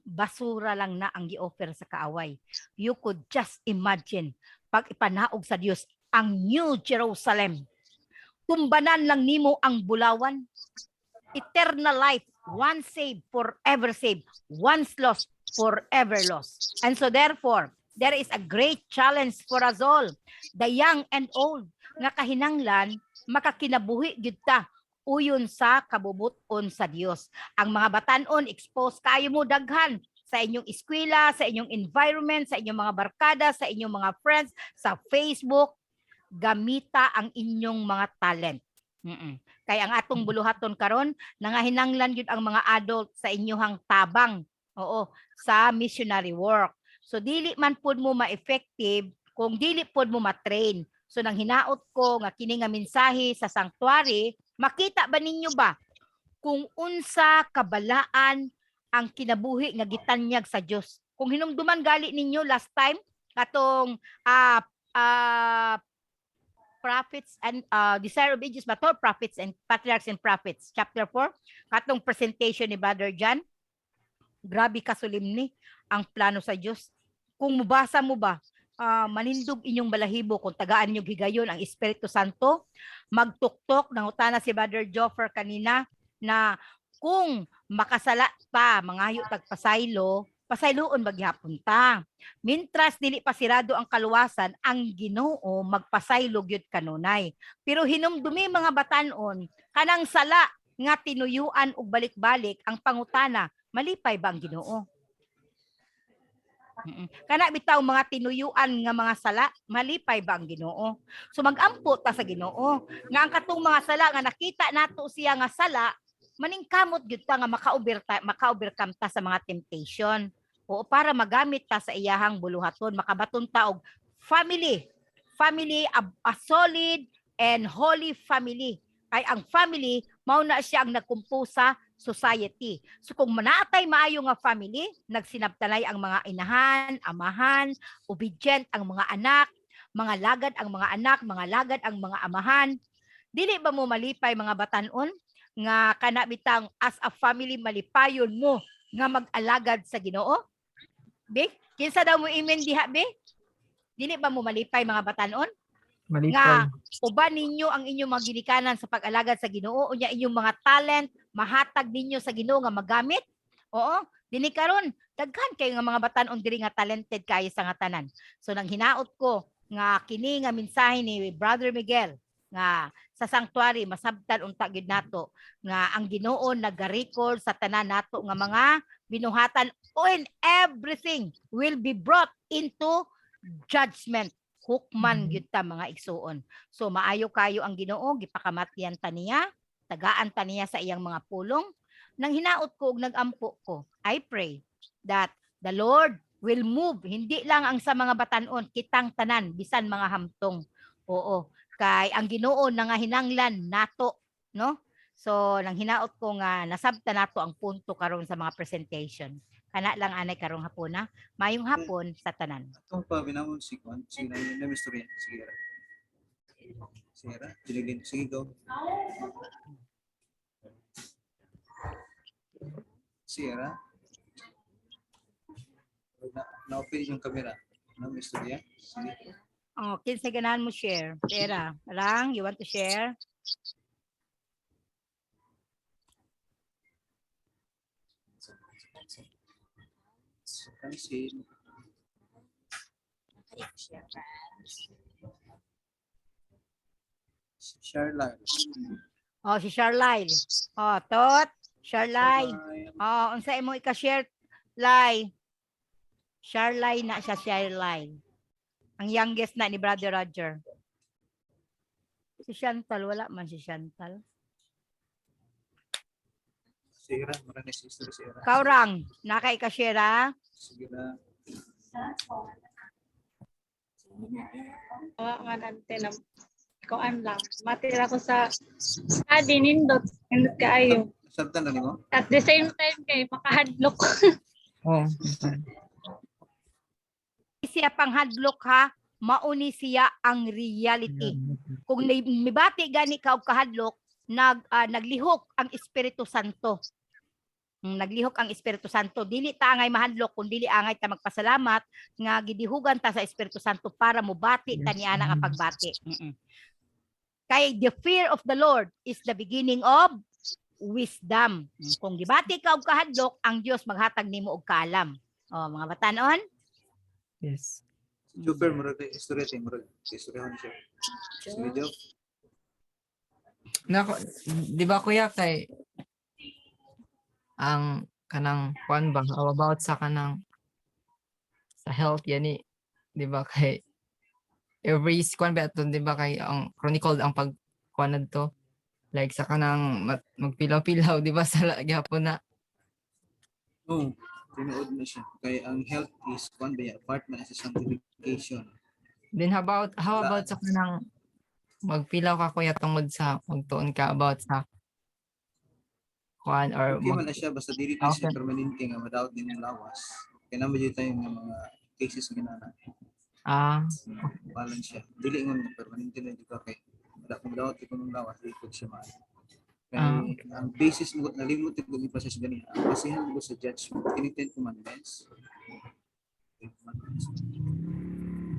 basura lang na ang gi-offer sa kaaway. You could just imagine pag ipanaog sa Dios ang New Jerusalem. Tumbanan lang nimo ang bulawan. Eternal life, once saved, forever saved. Once lost, forever lost. And so therefore, there is a great challenge for us all, the young and old, nga kahinanglan makakinabuhi gyud ta uyon sa kabubuton sa Dios. Ang mga batanon expose kayo mo daghan sa inyong eskwela, sa inyong environment, sa inyong mga barkada, sa inyong mga friends, sa Facebook. Gamita ang inyong mga talent. Kaya ang atong buluhaton karon nangahinanglan yun ang mga adult sa inyong tabang, oo, sa missionary work. So dili man pud mo ma-effective kung dili pud mo ma-train. So nang hinaot ko nga kini nga mensahe sa sanctuary, makita ba ninyo ba kung unsa kabalaan ang kinabuhi nga gitanyag sa Dios? Kung hinumduman gali ninyo last time katong prophets and Desire of Ages, prophets and patriarchs and prophets, chapter 4, katong presentation ni Brother John, grabe kasulim ni ang plano sa Diyos. Kung mubasa mo ba, manindog inyong balahibo kung tagaan nyo higayon ang Espiritu Santo, magtuktok, nangutana si Brother Joffer kanina, na kung makasala pa, mangayo tagpasaylo, pasayloon maghapon ta. Mintras dili pa sirado ang kaluwasan, ang Ginoo magpasaylog yun kanunay. Pero hinumdumi mga batanon, kanang sala nga tinuyuan og balik-balik ang pangutana, malipay ba ang Ginoo? Kana bitaw mga tinuyuan nga mga sala, malipay ba ang Ginoo? So magampo ta sa Ginoo nga ang katong mga sala nga nakita nato siya nga sala, maningkamot gyud ta nga maka-overcome ta sa mga temptation. O para magamit ta sa iyahang buluhaton, makabaton ta og family, a solid and holy family. Kay ang family mao na siya ang nagkumpo sa society. So kung manaatay maayo nga family, nagsinabtalay ang mga inahan, amahan, obedient ang mga anak, mga lagad ang mga anak, mga lagad ang mga amahan, dili ba mo malipay mga batanon nga kana bitang as a family malipayon mo nga mag-alagad sa Ginoo? Be, kinsa daw mo amen diha be? Dili ba mo malipay mga batanon? Nga uban ninyo ang inyong mga ginikanan sa pag-alagad sa Ginoo, unya inyong mga talent mahatag ninyo sa Ginoo nga magamit. Oo, dinhi karon daghan kayo nga mga batanon diri nga talented kayo sa nga tanan. So nang hinaot ko nga kini nga mensahe ni Brother Miguel nga sa sanctuary masabtan unta gid nato nga ang Ginoo nagarecord sa tanan nato nga mga binuhatan, and everything will be brought into judgment. Hukman gyud ta mga igsuon. So maayo kayo ang Ginoo, gipakamatyan ta niya, tagaan ta niya sa iyang mga pulong. Nang hinaot ko ug nagampo ko, I pray that the Lord will move, hindi lang ang sa mga batanon, kitang tanan, bisan mga hamtong. Oo, kay ang Ginoo nangahinanglan nato, no? So nang hinaot ko nga nasabta nato ang punto karon sa mga presentation. Kana lang anay karong hapon na. Mayong hapon sa tanan. Itong pa binamon si Kwan, sige na misturya. Sige ra. Sige ra, diligin. Sige go. Sige ra. Na-open yung camera. Na misturya. Sige. Oh, kinsa ganahan mo share? Tera, Rang, you want to share? Pansin. Charlotte. Oh, si Charlyle. Oh, Tot, Charlyle. Oh, unsa imo ika-share Lai? Charlyle na siya, Charlyle. Ang youngest na ni Brother Roger. Si Chantal, wala man si Chantal. Sige ra, marami sister sige ra. Kaurang, naka-ika-share ha? Sige ra. Nga nante na kuan lang. Matira ko sa study nindot kaayo. Sabtan na nimo? At the same time kay makahadlok. Oh. Siya pang hadlok ha, mauni siya ang reality. Kung mibati gani ka og kahadlok, naglihok ang Espiritu Santo. Naglihok ang Espiritu Santo. Dili ta angay mahadlok kun dili angay ta magpasalamat nga gidihugan ta sa Espiritu Santo para mubati ta niana nga pagbati. Kay the fear of the Lord is the beginning of wisdom. Kung gibati ka og kahadlok, ang Dios maghatag nimo og kaalam. Oh, mga batanon. Yes. Super, murag na istorya tayo, murag. Istoryahan siya. Sige, Joe. Nako, di ba kuya kay ang kanang kuan ba how about sa kanang sa health yani di ba kay every kuan ba aton di ba kay ang chronicle ang pag kuan to like sa kanang magpilaw-pilaw di ba sa gyapon na Oo, tinuod na siya. Kaya ang health is one by part man sa sanctification. then how about sa kanang magpilaw ka kuya tungod sa magtuon ka about sa kuan or Okay man na siya, basta dili na siya Okay. permanente nga madawat din ng lawas. Kaya naman dito tayong mga cases nga na balance siya. Dili nga permanente na dito kay madawat ko ng lawas, dili ko siya man. Kaya Okay. ang basis mo, nalimot ko yung process ganyan. Ang basihan mo sa judgment, any 10 commandments.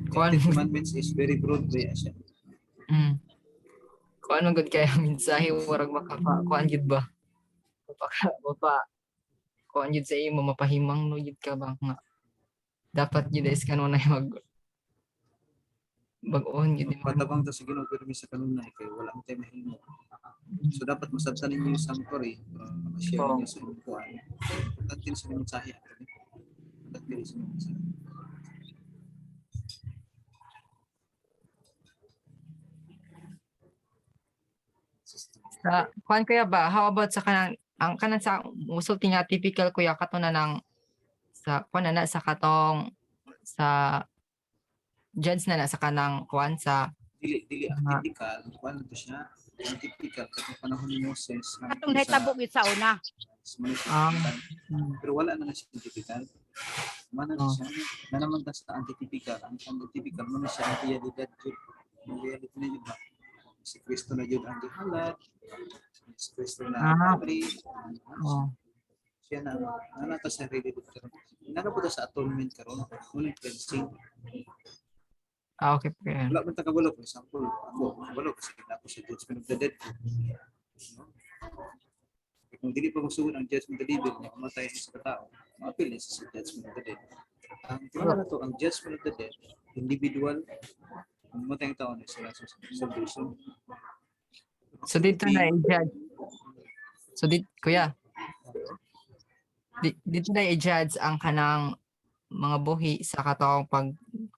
Kuan 10 commandments is very broad ba siya. Kuan man gud kay ang mensahe murag kuan gid ba mapa kuan gid sa imo mapahimang no gid ka ba nga dapat gid is kanunay bag-on gid mo. Patabang to sa Ginoo pero sa kanunay kay wala mo tayo mahimo. So dapat masabtan ninyo yung sanctuary, ma-share Oo. ninyo sa inyong kuan. Importante sa inyong mensahe. Importante sa inyong mensahe. Sa kuan kaya ba how about sa kanang ang kanang sa musulti nga typical kuya kato na ng sa kuan na sa katong sa judge na sa kanang kuan sa Dili ang Mga- typical, kuan to siya. Ang typical katong panahon ni Moses Katong nahitabo gid sa una. pero wala na siya typical. Mana na Oh. siya na naman ta sa anti-typical. Ang anti-typical mo na siya ang realidad jud. Ang realidad na jud ba? Si Kristo na jud ang gihalat. Si Kristo na ang pari. oh Siya na ta sa realidad karon. Nana po ta sa atonement karon. Full cleansing. okay kuya. Wala man ta kabalo for example. Ako kabalo kasi ako sa judgment of the dead. No? Kung dili pa magsuod ang judgment of the dead, na kumatay sa katao, ma-appeal niya sa judgment of the dead. Ang tingnan na to, ang judgment of the dead, individual, kung matay ang tao na sila sa salvation. So dito na i-judge. So kuya. Dito na i-judge ang kanang mga buhi sa katong pag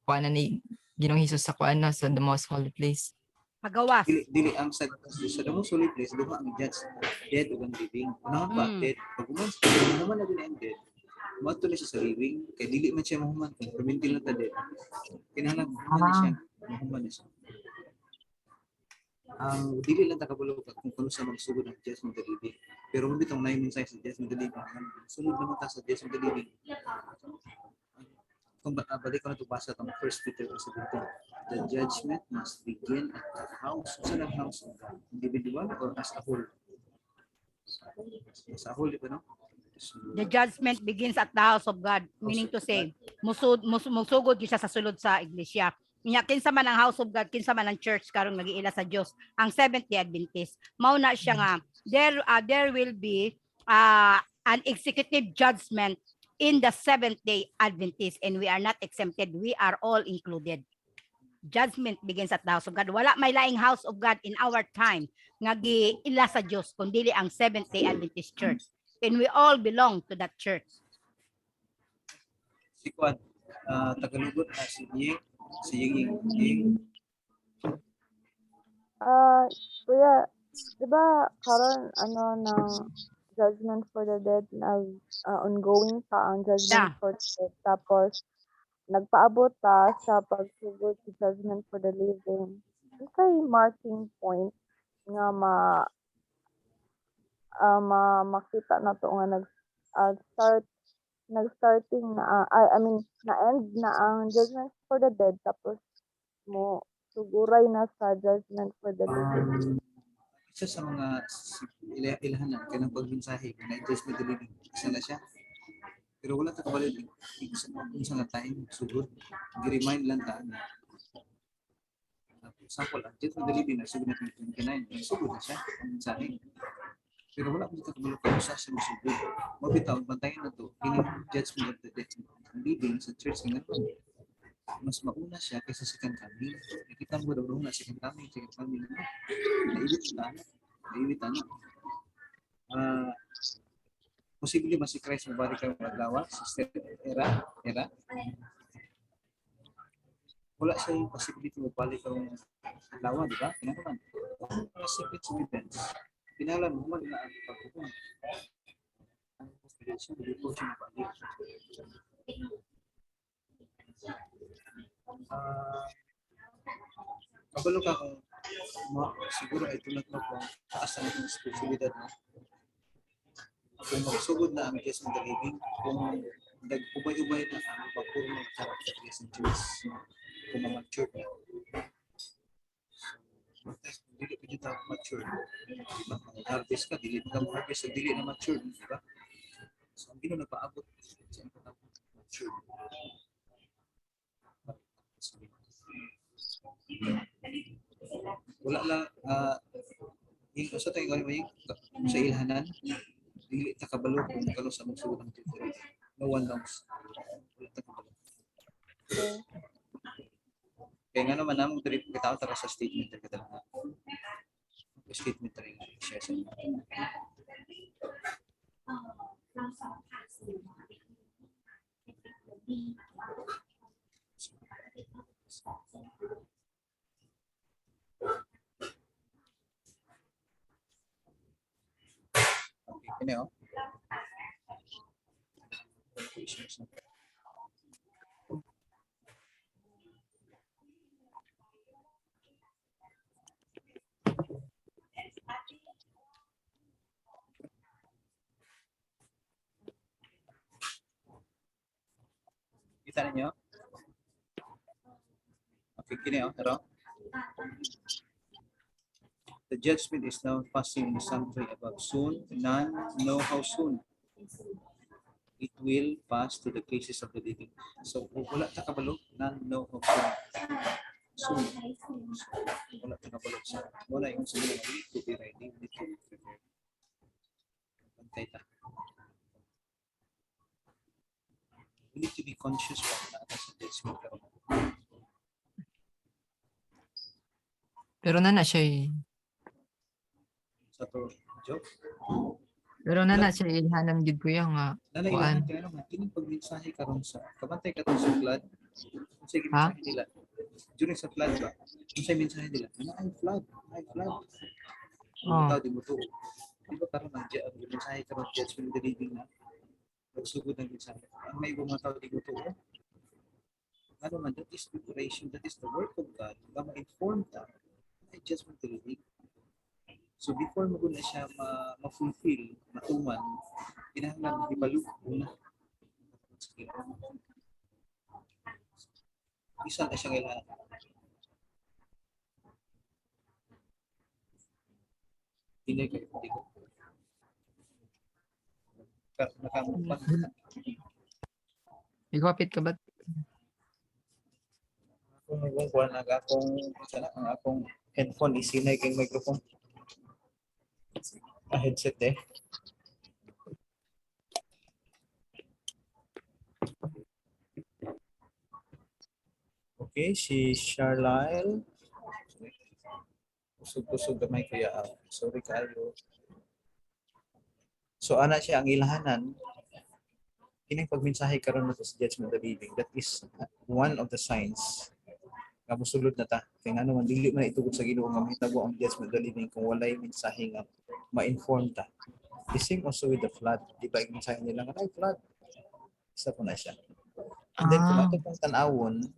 kuan na ni Ginoong Hesus sa kuan na sa the most holy place. Pagawas. Dili ang sa the most holy place, duha ang judge, dead o ang living. Unahan pa, dead. Pag human na din ang dead, mato na siya sa living, kaya dili man siya mahuman, kung permintil na ta dead. Kinahanglan mahuman na siya, mahuman na siya. Ang dili lang takabalo kung kuno sa magsugod ng judgment of the living. Pero mo bitong na yung mensahe sa judgment of the living. Sunod naman ta sa judgment of the living. Kung balik ko na ito basa itong 1 Peter 17. The judgment must begin at the house. Saan ang house of God? Individual or as a whole? As a whole, di ba no? The judgment begins at the house of God, meaning to say, musugod gyud siya sa sulod sa iglesia. Nya kinsa man ang house of God, kinsa man ang church karon nagiila sa Dios, ang Seventh-day Adventist. Mao na siya nga there will be an executive judgment in the Seventh-day Adventist, and we are not exempted. We are all included. Judgment begins at the house of God. Wala may laing house of God in our time nga giila sa Dios kundi ang Seventh-day Adventist Church. And we all belong to that church. Si Kwan, Tagalog na si Ying. Kuya, di ba karon ng judgment for the dead na ongoing pa ang judgment for the dead, tapos nagpaabot ta sa pagsugod sa judgment for the living. Kay marking point nga makita na to nga nag-starting na na-end na ang judgment for the dead, tapos mo suguray na sa judgment for the living. isa sa mga ilahanan kanang pagmensahe na judgment living isa na siya. Pero wala ta kabalid unsa nga time sugod. Gi-remind lang ta na example, ang judgment living na sugod na 29, sugod na siya ang mensahe. Pero wala ko kabalid kung sa siya sugod. Mabitaw bantayan na to kini judgment of the dead living sa church nga mas mauna siya kaysa second coming. Nakita mo daw na second coming na. Naiwit na. Posible ba si Christ mabalik ang maglawa? Sister Era? Wala siya yung possibility mabalik ang maglawa, di ba? Kinakuman. Secret evidence. Pinalam mo man na ang pagkukuman. Ang confidence mo, before siya mabalik. Kabalo ka kung siguro ay tulad mo kung taas na itong responsibilidad mo. Kung magsugod na ang case ng living, kung nag-ubay-ubay na ang pagpuro ng character case ng Diyos, kung ma-mature na. Dili pa dito mature. Mag-harvest ka, dili pa mag-harvest, dili na mature. Diba? So, ang gino nagpaabot sa mature. Wala lang yung sa tayo sa ilhanan dili ta kabalo kung kano sa magsugod ng tutor. No one knows. Wala ta kabalo. Kaya nga naman namang trip kita ta sa statement ka talaga. Statement rin share sa inyo. Okay, ini oh. Kita ninyo? Okay, kini oh, taro. The judgment is now passing in the sanctuary above. Soon, none know how soon it will pass to the cases of the living. So, wala ta kabalo, none know how soon. Soon. Wala ta kabalo sa. Wala yung sabihin, we need to be ready, we need to be prepared. Bantay ta. We need to be conscious of na sa judgment. Pero na siya eh. Sa to, joke. Pero na siya ilhanan gid ko yang nga. Nalailan kaya naman, kining pagmensahe karon sa, kabantay ka sa flood. Kung sa mensahe nila, during sa flood ba, kung sa mensahe nila, ay flood. Tao di mo to. Di ba karon ang mensahe karon judgment the living na, nagsugod ng mensahe. Ang may mga tao di mo to. Ano man, that is preparation, that is the work of God, na ma-inform ta, ay judgment the living. So before mo na siya ma-fulfill, matuman, kinahanglan ibalo muna. Isa na siya kailangan. Hindi ko. Nakamupan. Igwapit ka ba? Kung nagkuhan ang akong headphone, isinay kayong microphone. Headset eh. Okay, si Charlyle. Usog-usog gamay kuya. Sorry kayo. So ana siya ang ilahanan. Kining pagmensahe karon mo sa judgment of the living. That is one of the signs. Nga musulod na ta. Kaya nga naman, dili man itugod sa Ginoo nga mahitabo ang judgment of the living kung walay mensahe nga ma-inform ta. The same also with the flood. Di ba yung mensahe nila nga, ay flood. Isa po na siya. And then kung ato pong tanawon,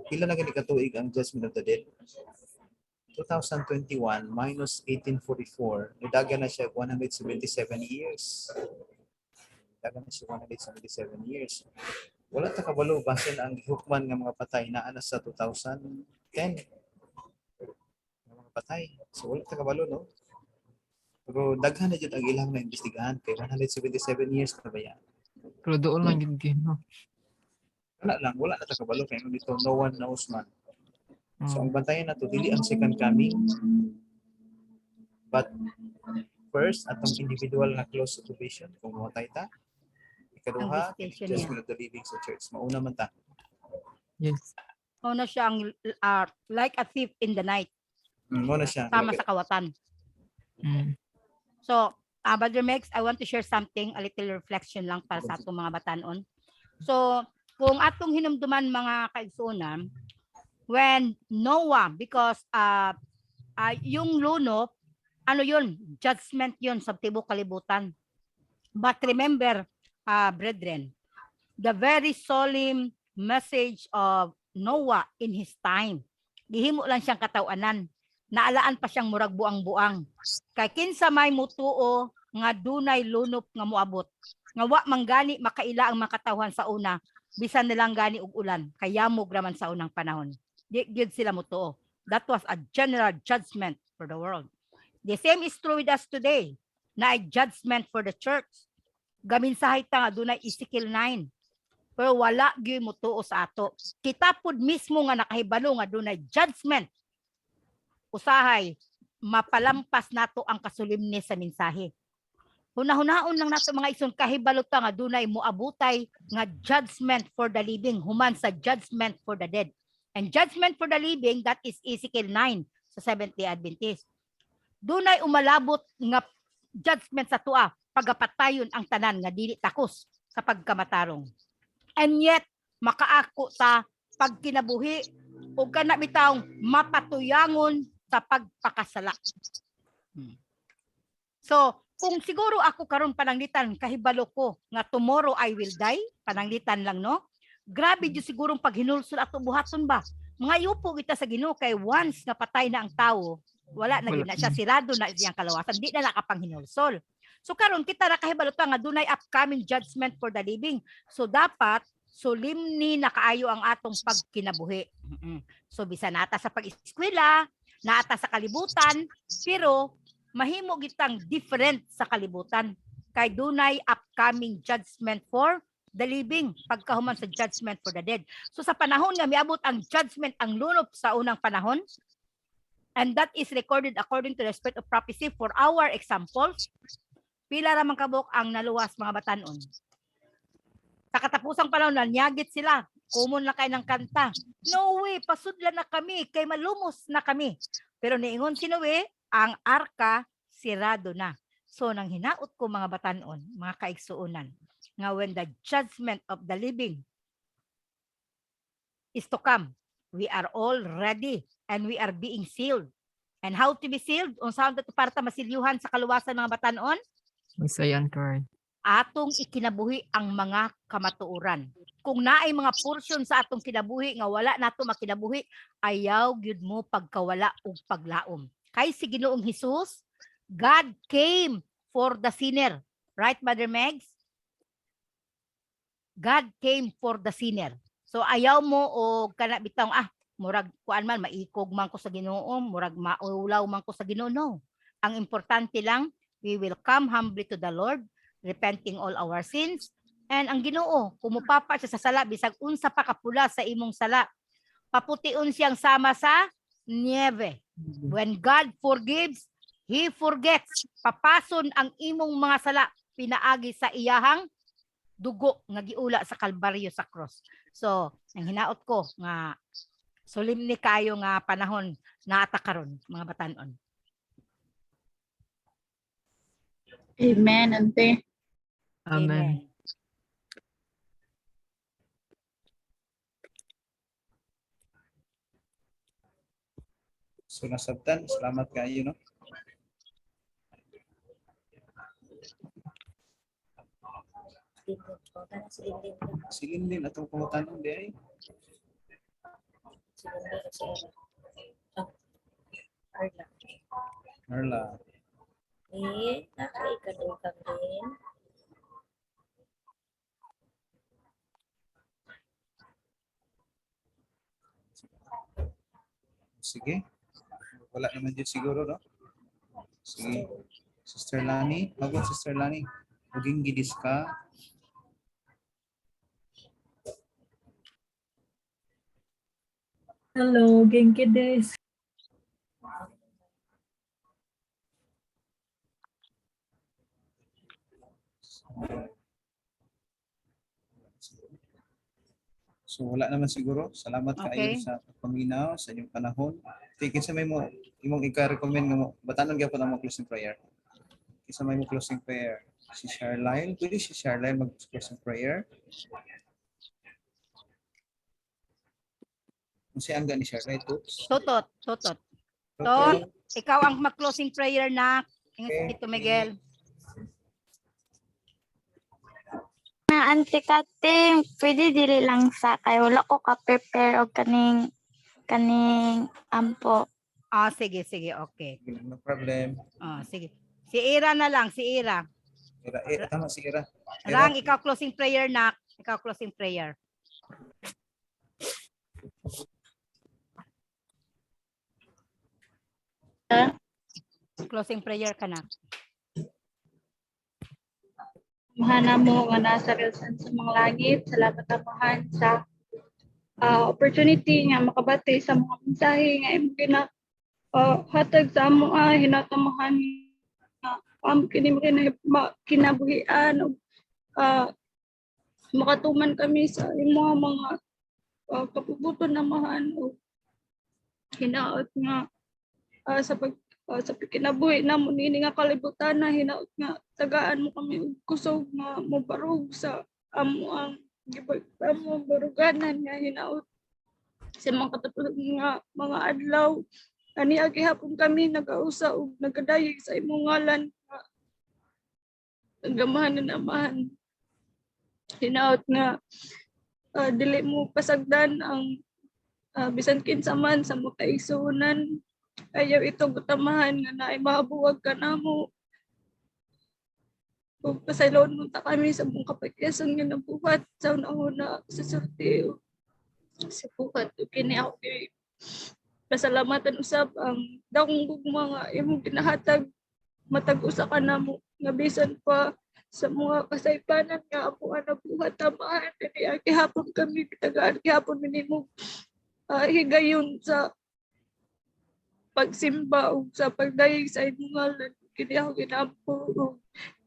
pila na gani katuig ang judgment of the dead? 2021 minus 1844, nidagan na siya 177 years. Nidagan na siya 177 years. Wala ta kabalo basin ang hukman nga mga patay naa na sa 2010. Mga patay. So wala ta kabalo no. Pero daghan na jud ang ilang na imbestigahan kay 177 years na ba yan? Pero doon lang yun no. Wala na ta kabalo kay dito no one knows man. So Oh. ang bantayan nato dili ang second coming but first atong individual nga close observation kung mamatay ta. Ikaduha, Ang visitation judgment of the living sa church. Mauna man ta. Yes. Una siyang like a thief in the night, Muna siya. sama sa kawatan. Mm. So, Brother Mex, I want to share something, a little reflection lang para sa atong mga batanon. So, kung atong hinumduman mga kaigsunan, when Noah, because yung luno, ano yun, judgment yun sa tibok kalibutan. But remember, brethren, the very solemn message of Noah in his time, gihimo lang siyang katawanan, naalaan pa siyang murag buang-buang. Kay kinsa may mutuo nga dunay lunop nga moabot. Nga wa manggani makaila ang makatawhan sa una, bisan nilang gani og ulan, kaya mo raman sa unang panahon. Di gyud sila mutuo. That was a general judgment for the world. The same is true with us today. Na ay judgment for the church. Gaminsahay ta nga dunay Ezekiel 9. Pero wala gyud mutuo sa ato. Kita pud mismo nga nakahibalo nga dunay judgment. Usahay mapalampas nato ang kasulimni sa mensahe. Hunahunahon lang nato mga ison kahibalo ta nga dunay moabutay nga judgment for the living human sa judgment for the dead. And judgment for the living, that is Ezekiel 9 sa Seventh-day Adventist. Dunay umalabot nga judgment sa tua, pagapatayon ang tanan nga dili takos sa pagkamatarong. And yet, makaako ta pagkinabuhi o kana bitawng mapatuyangon sa pagpakasala. So, kung siguro ako karon pananglitan, kahibalo ko nga tomorrow I will die, pananglitan lang no? Grabe yung sigurong paghinulsol ato buhaton ba? Mga yupo kita sa Ginoo kay once na patay na ang tao, wala na gid na siya, sirado na siyang kalawasan, di na nakapanghinulsol. So karon kita ra kahibalo ta nga dunay upcoming judgment for the living. So dapat solemni na kaayo ang atong pagkinabuhi. So bisan nata sa pag-eskwela, nata sa kalibutan, pero mahimo gitang different sa kalibutan kay dunay upcoming judgment for the living pagkahuman sa judgment for the dead. So sa panahon nga miabot ang judgment ang lunop sa unang panahon, and that is recorded according to the spirit of prophecy for our examples, pila ra man kabuk ang naluwas mga batanon. Sa katapusang panahon nanyagit sila, kumon na kay ng kanta, no way, pasudlan na kami kay malumos na kami. Pero niingon si Noe, ang arka sirado na. So nang hinaot ko mga batanon, mga kaigsuunan, nga when the judgment of the living is to come, we are all ready and we are being sealed. And how to be sealed? Unsaon to para ta masilyuhan sa kaluwasan mga batanon? Isayan card. Atong ikinabuhi ang mga kamatuoran. Kung naay mga portion sa atong kinabuhi nga wala nato makinabuhi, ayaw gyud mo pagkawala ug paglaom. Kay si Ginoong Hesus, God came for the sinner. Right, Mother Megs? God came for the sinner. So ayaw mo o kana bitang murag kuan man maikog man ko sa Ginoo, murag maulaw man ko sa Ginoo. No. Ang importante lang, we will come humbly to the Lord, repenting all our sins, and ang Ginoo kumupapa siya sa sala bisag unsa pa kapula sa imong sala. Papution siyang sama sa nieve. When God forgives, He forgets. Papason ang imong mga sala pinaagi sa iyahang dugo nga giula sa Kalbaryo sa cross. So, ang hinaot ko nga solemni kayo nga panahon na ata karon mga batanon. Amen, ante. Amen. So nasabtan, salamat kayo no. Silin din atong pangutanon di ay. Marla. Nakaikadugam din. Sige. Wala naman din siguro no. Sige. Sister Lani, hagod Sister Lani. Uging gidis ka. Hello, genki desu. So wala naman siguro. Salamat kaayo Okay. sa paminaw sa inyong panahon. Tigin sa may mo imong ika-recommend nga mo batanon gyapon ang closing prayer. Kisa may mo closing prayer. Si Charlene, pwede si Charlene mag-closing prayer. Kasi ang ni Charlene to. Tutot, tutot. Okay. Ikaw ang mag-closing prayer na. Ito, Miguel. Na Auntie Kate, pwede dili lang sa kay wala ko ka-prepare og kaning ampo. Sige, okay. No problem. Sige. Si Ira na lang, si Ira. Tama si Ira. Rang, ikaw closing prayer na. Ikaw closing prayer. Closing prayer ka na. Mahana mo nga nasa Rilsan sa mga langit. Salamat Amahan sa opportunity nga makabati sa mga mensahe nga imong hatag sa among hinatamahan nga kini kinabuhian ug makatuman kami sa imong mga kapubuton na mahan ug hinaot nga sa kinabuhi namo nini nga kalibutan na hinaot nga tagaan mo kami og kusog nga mobarog sa amo ang amo baruganan nga hinaot sa mga katapos nga mga adlaw ani gihapon kami nagausa og nagadayeg sa imong ngalan nga gamahan na amahan hinaot nga dili mo pasagdan ang bisan kinsa man sa mo kaigsuonan ayaw itong utamahan nga naay mabuwag ka namo ug pasayloon mo ta kami sa mong kapagyasan nga nabuhat sa una sa sorteo sa buhat ug kini ako pasalamatan usab ang dakong mga imong ginahatag matag usa ka namo nga bisan pa sa mga kasaypanan nga ako nabuhat tamahan kani gihapon kami tagaan gihapon minimo higayon sa pagsimba ug sa pagdayeg sa imong ngalan kini ako ginampo ug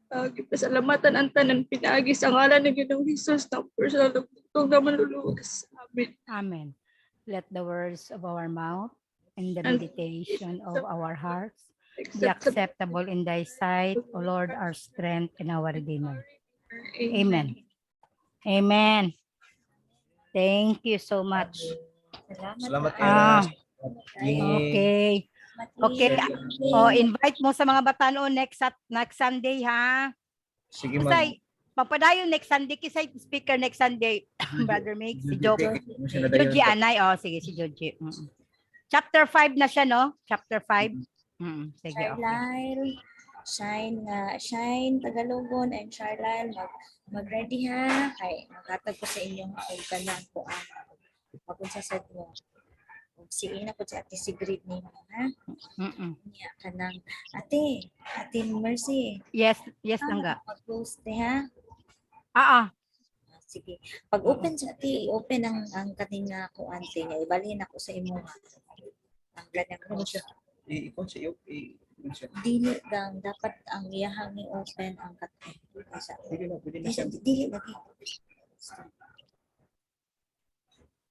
gipasalamatan ang tanan pinaagi sa ngalan ni Ginoong Hesus na personal ug tugtog na manluluwas. Amen. Amen. Let the words of our mouth and the meditation of our hearts be acceptable in thy sight, O Lord, our strength and our Redeemer. Amen. Amen. Thank you so much. Salamat Ira. Okay. Okay. Invite mo sa mga batanon next Sunday ha. Sige Kisay, papadayon next Sunday, kisay speaker next Sunday, Brother Mix, si Joji Anay, sige, si Joji. Chapter 5 na siya, no? Chapter 5. Sige, okay. Charlyle, Shine, Tagalogon, and Charlyle, mag-ready ha. Kay, maghatag ko sa inyong kanang kuan. Pagpunsa sa mo. Si Ina po si Ate Sigrid ni mo, ha? Niya, kanang, Ate Mercy. Yes, langga. Mag-close ha? Sige. Pag open sa Ate, open ang kating kuante niya. Ibalhin ako sa imo. Ang ganang siya. Ikon sa iyo. Dili lang dapat ang iyahang i-open ang kating. Pwede na siya. Dili lagi.